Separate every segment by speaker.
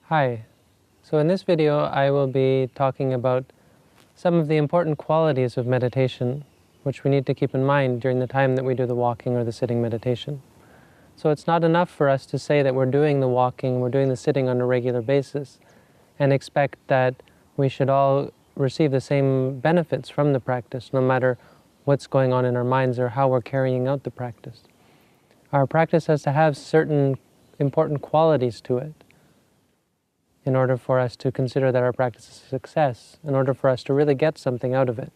Speaker 1: Hi. So in this video I will be talking about some of the important qualities of meditation which we need to keep in mind during the time that we do the walking or the sitting meditation. So it's not enough for us to say that we're doing the walking, we're doing the sitting on a regular basis and expect that we should all receive the same benefits from the practice no matter what's going on in our minds or how we're carrying out the practice. Our practice has to have certain important qualities to it in order for us to consider that our practice is a success, in order for us to really get something out of it.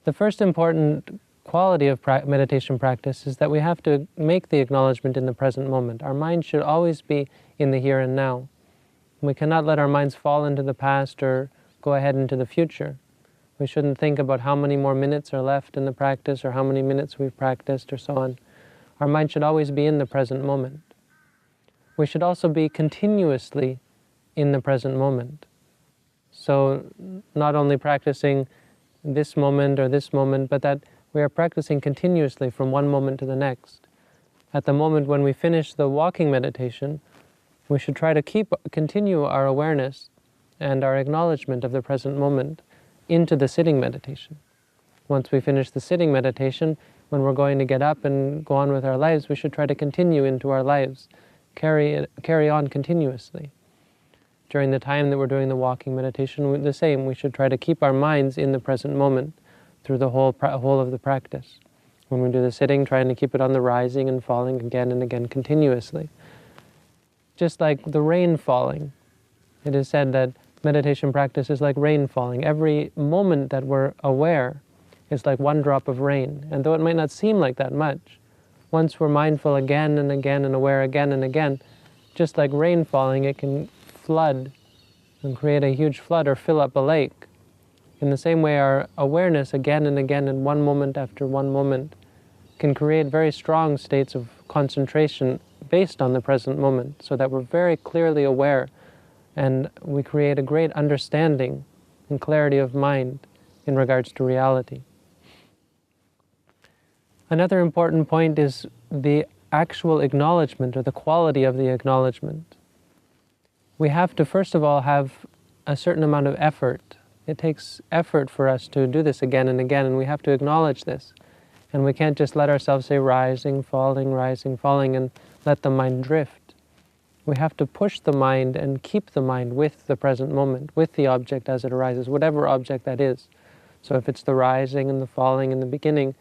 Speaker 1: The first important quality of meditation practice is that we have to make the acknowledgement in the present moment. Our mind should always be in the here and now. We cannot let our minds fall into the past or go ahead into the future. We shouldn't think about how many more minutes are left in the practice or how many minutes we've practiced or so on. Our mind should always be in the present moment. We should also be continuously in the present moment. So not only practicing this moment or this moment, but that we are practicing continuously from one moment to the next. At the moment when we finish the walking meditation, we should try to continue our awareness and our acknowledgement of the present moment into the sitting meditation. Once we finish the sitting meditation, when we're going to get up and go on with our lives, we should try to continue into our lives, carry on continuously. During the time that we're doing the walking meditation, the same, we should try to keep our minds in the present moment through the whole of the practice. When we do the sitting, trying to keep it on the rising and falling again and again continuously. Just like the rain falling. It is said that meditation practice is like rain falling. Every moment that we're aware is like one drop of rain. And though it might not seem like that much, once we're mindful again and again and aware again and again, just like rain falling, it can flood and create a huge flood or fill up a lake. In the same way, our awareness again and again in one moment after one moment can create very strong states of concentration based on the present moment, so that we're very clearly aware and we create a great understanding and clarity of mind in regards to reality. Another important point is the actual acknowledgement, or the quality of the acknowledgement. We have to, first of all, have a certain amount of effort. It takes effort for us to do this again and again, and we have to acknowledge this. And we can't just let ourselves say rising, falling, and let the mind drift. We have to push the mind and keep the mind with the present moment, with the object as it arises, whatever object that is. So if it's the rising and the falling in the beginning,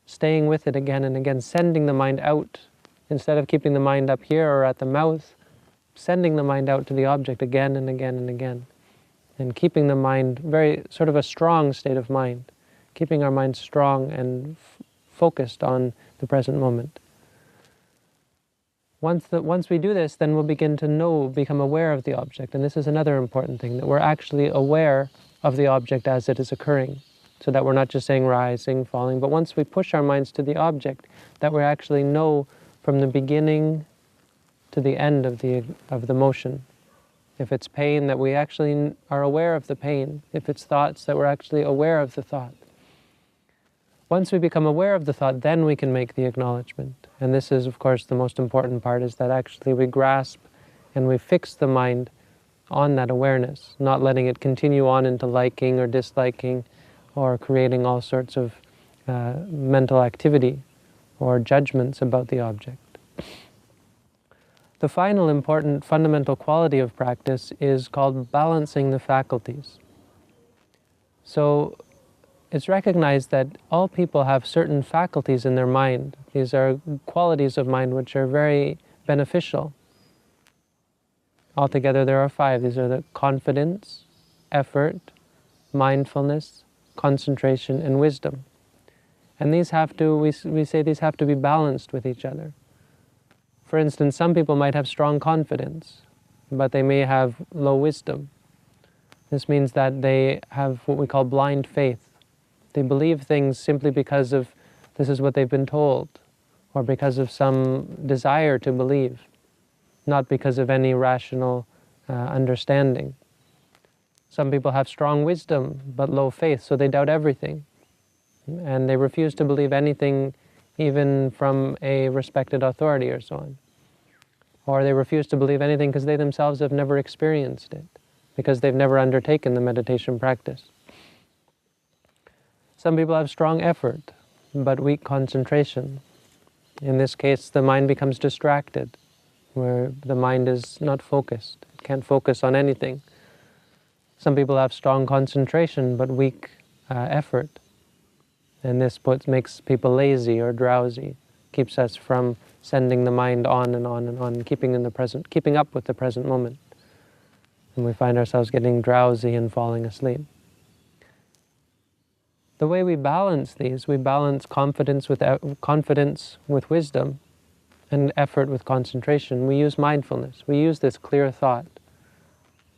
Speaker 1: staying with it again and again, sending the mind out, instead of keeping the mind up here or at the mouth, sending the mind out to the object again and again and again, and keeping the mind very sort of a strong state of mind, keeping our mind strong and focused on the present moment. Once we do this, then we'll begin to become aware of the object. And this is another important thing, that we're actually aware of the object as it is occurring, so that we're not just saying rising, falling, but once we push our minds to the object, that we actually know from the beginning to the end of the motion. If it's pain, that we actually are aware of the pain. If it's thoughts, that we're actually aware of the thought. Once we become aware of the thought, then we can make the acknowledgement. And this is, of course, the most important part, is that actually we grasp and we fix the mind on that awareness, not letting it continue on into liking or disliking or creating all sorts of mental activity or judgments about the object. The final important fundamental quality of practice is called balancing the faculties. So it's recognized that all people have certain faculties in their mind. These are qualities of mind which are very beneficial. Altogether there are 5. These are the confidence, effort, mindfulness, concentration, and wisdom. And these have to, we say these have to be balanced with each other. For instance, some people might have strong confidence, but they may have low wisdom. This means that they have what we call blind faith. They believe things simply because of this is what they've been told, or because of some desire to believe, not because of any rational understanding. Some people have strong wisdom but low faith, so they doubt everything. And they refuse to believe anything, even from a respected authority or so on. Or they refuse to believe anything because they themselves have never experienced it, because they've never undertaken the meditation practice. Some people have strong effort, but weak concentration. In this case, the mind becomes distracted, where the mind is not focused. It can't focus on anything. Some people have strong concentration, but weak effort. And this makes people lazy or drowsy, keeps us from sending the mind on and on and on, keeping up with the present moment. And we find ourselves getting drowsy and falling asleep. The way we balance these, we balance confidence with wisdom, and effort with concentration. We use mindfulness. We use this clear thought.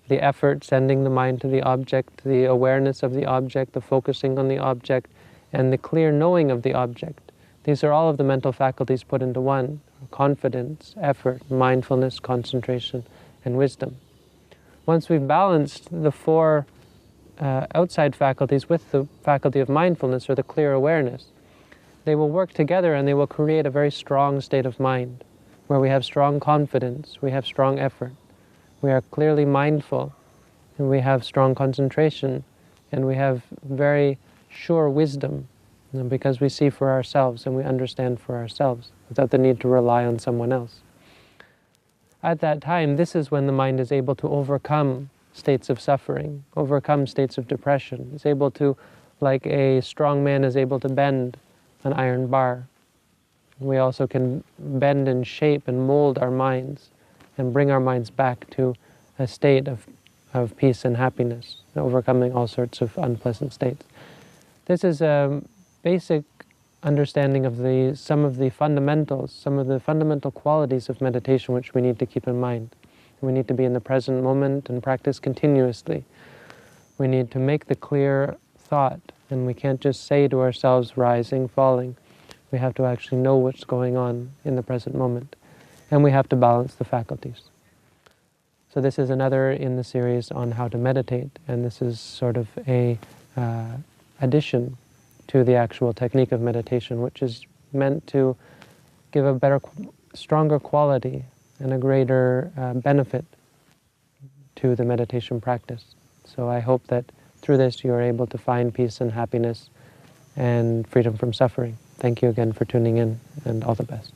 Speaker 1: The effort, sending the mind to the object, the awareness of the object, the focusing on the object, and the clear knowing of the object. These are all of the mental faculties put into one: confidence, effort, mindfulness, concentration, and wisdom. Once we've balanced the four outside faculties with the faculty of mindfulness, or the clear awareness, they will work together and they will create a very strong state of mind, where we have strong confidence, we have strong effort, we are clearly mindful, and we have strong concentration, and we have very sure wisdom, because we see for ourselves and we understand for ourselves without the need to rely on someone else. At that time, this is when the mind is able to overcome states of suffering, overcome states of depression. It's able to, like a strong man is able to bend an iron bar. We also can bend and shape and mold our minds and bring our minds back to a state of peace and happiness, overcoming all sorts of unpleasant states. This is a basic understanding of some of the fundamentals, some of the fundamental qualities of meditation which we need to keep in mind. We need to be in the present moment and practice continuously. We need to make the clear thought, and we can't just say to ourselves, rising, falling. We have to actually know what's going on in the present moment. And we have to balance the faculties. So this is another in the series on how to meditate, and this is sort of a addition to the actual technique of meditation, which is meant to give a better, stronger quality and a greater benefit to the meditation practice. So I hope that through this you are able to find peace and happiness and freedom from suffering. Thank you again for tuning in, and all the best.